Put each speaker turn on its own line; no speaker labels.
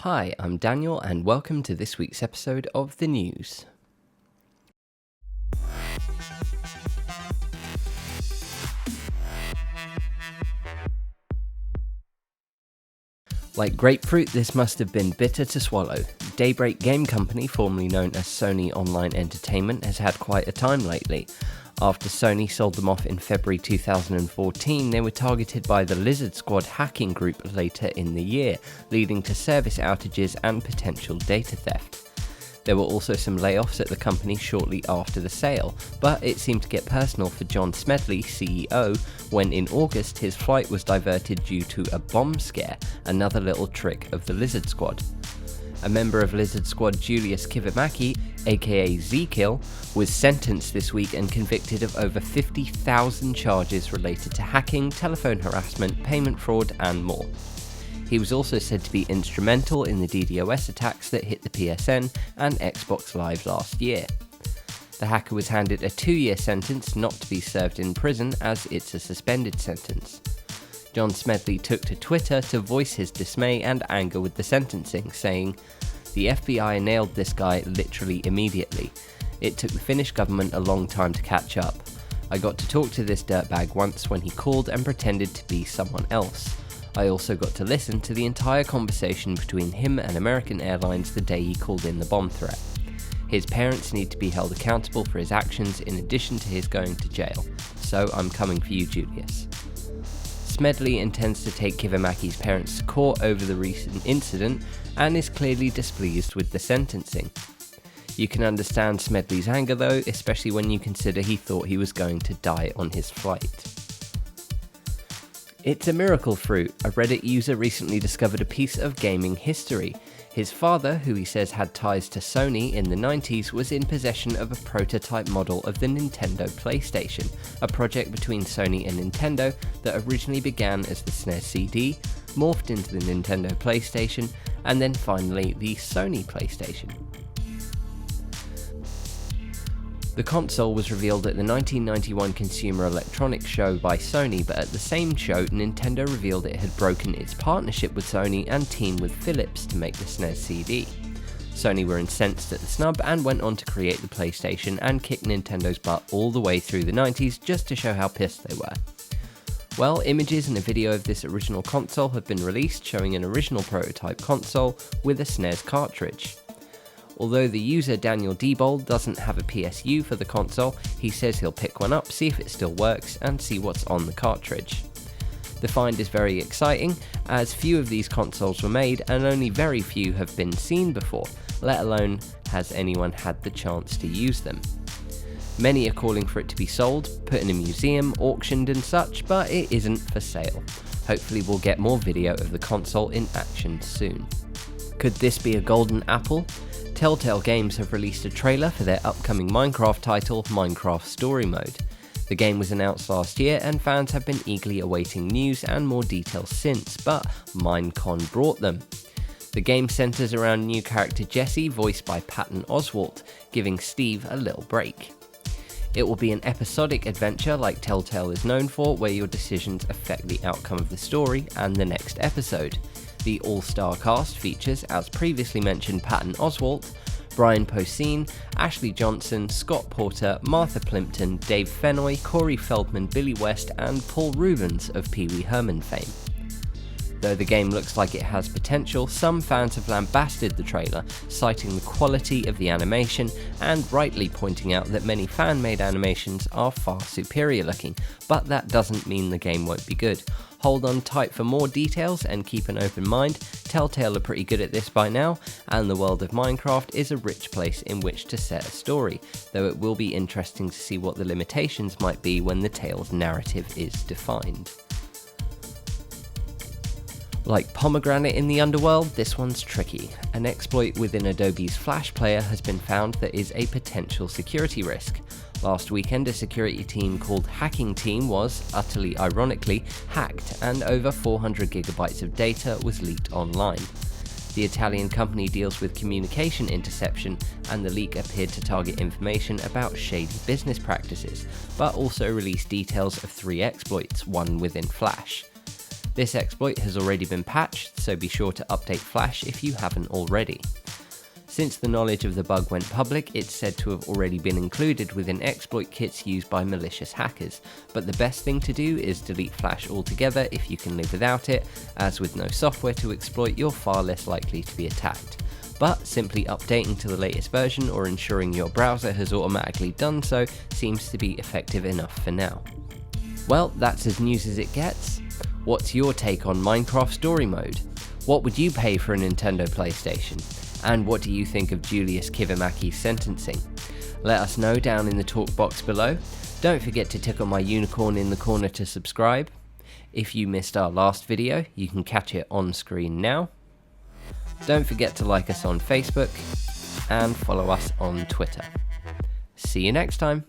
Hi, I'm Daniel and welcome to this week's episode of The News. Like grapefruit, this must have been bitter to swallow. Daybreak Game Company, formerly known as Sony Online Entertainment, has had quite a time lately. After Sony sold them off in February 2014, they were targeted by the Lizard Squad hacking group later in the year, leading to service outages and potential data theft. There were also some layoffs at the company shortly after the sale, but it seemed to get personal for John Smedley, CEO, when in August his flight was diverted due to a bomb scare, another little trick of the Lizard Squad. A member of Lizard Squad, Julius Kivimaki, aka Z-Kill, was sentenced this week and convicted of over 50,000 charges related to hacking, telephone harassment, payment fraud, and more. He was also said to be instrumental in the DDoS attacks that hit the PSN and Xbox Live last year. The hacker was handed a 2-year sentence not to be served in prison as it's a suspended sentence. John Smedley took to Twitter to voice his dismay and anger with the sentencing, saying, "The FBI nailed this guy literally immediately. It took the Finnish government a long time to catch up. I got to talk to this dirtbag once when he called and pretended to be someone else. I also got to listen to the entire conversation between him and American Airlines the day he called in the bomb threat. His parents need to be held accountable for his actions in addition to his going to jail. So I'm coming for you, Julius." Smedley intends to take Kivimaki's parents to court over the recent incident and is clearly displeased with the sentencing. You can understand Smedley's anger though, especially when you consider he thought he was going to die on his flight. It's a miracle fruit. A Reddit user recently discovered a piece of gaming history. His father, who he says had ties to Sony in the 90s, was in possession of a prototype model of the Nintendo PlayStation, a project between Sony and Nintendo that originally began as the SNES CD, morphed into the Nintendo PlayStation, and then finally the Sony PlayStation. The console was revealed at the 1991 Consumer Electronics Show by Sony, but at the same show, Nintendo revealed it had broken its partnership with Sony and teamed with Philips to make the SNES CD. Sony were incensed at the snub and went on to create the PlayStation and kick Nintendo's butt all the way through the 90s just to show how pissed they were. Well, images and a video of this original console have been released showing an original prototype console with a SNES cartridge. Although the user Daniel Diebold doesn't have a PSU for the console, he says he'll pick one up, see if it still works, and see what's on the cartridge. The find is very exciting, as few of these consoles were made and only very few have been seen before, let alone has anyone had the chance to use them. Many are calling for it to be sold, put in a museum, auctioned and such, but it isn't for sale. Hopefully we'll get more video of the console in action soon. Could this be a golden apple? Telltale Games have released a trailer for their upcoming Minecraft title, Minecraft Story Mode. The game was announced last year and fans have been eagerly awaiting news and more details since, but Minecon brought them. The game centres around new character Jesse, voiced by Patton Oswalt, giving Steve a little break. It will be an episodic adventure like Telltale is known for, where your decisions affect the outcome of the story and the next episode. The all-star cast features, as previously mentioned, Patton Oswalt, Brian Posehn, Ashley Johnson, Scott Porter, Martha Plimpton, Dave Fennoy, Corey Feldman, Billy West, and Paul Rubens of Pee Wee Herman fame. Though the game looks like it has potential, some fans have lambasted the trailer, citing the quality of the animation and rightly pointing out that many fan-made animations are far superior looking, but that doesn't mean the game won't be good. Hold on tight for more details and keep an open mind. Telltale are pretty good at this by now, and the world of Minecraft is a rich place in which to set a story, though it will be interesting to see what the limitations might be when the tale's narrative is defined. Like Pomegranate in the underworld, this one's tricky. An exploit within Adobe's Flash player has been found that is a potential security risk. Last weekend, a security team called Hacking Team was, utterly ironically, hacked and over 400 gigabytes of data was leaked online. The Italian company deals with communication interception, and the leak appeared to target information about shady business practices, but also released details of 3 exploits, one within Flash. This exploit has already been patched, so be sure to update Flash if you haven't already. Since the knowledge of the bug went public, it's said to have already been included within exploit kits used by malicious hackers, but the best thing to do is delete Flash altogether if you can live without it, as with no software to exploit, you're far less likely to be attacked. But simply updating to the latest version or ensuring your browser has automatically done so seems to be effective enough for now. Well, that's as news as it gets. What's your take on Minecraft Story Mode? What would you pay for a Nintendo PlayStation? And what do you think of Julius Kivimaki's sentencing? Let us know down in the talk box below. Don't forget to tickle my unicorn in the corner to subscribe. If you missed our last video, you can catch it on screen now. Don't forget to like us on Facebook and follow us on Twitter. See you next time.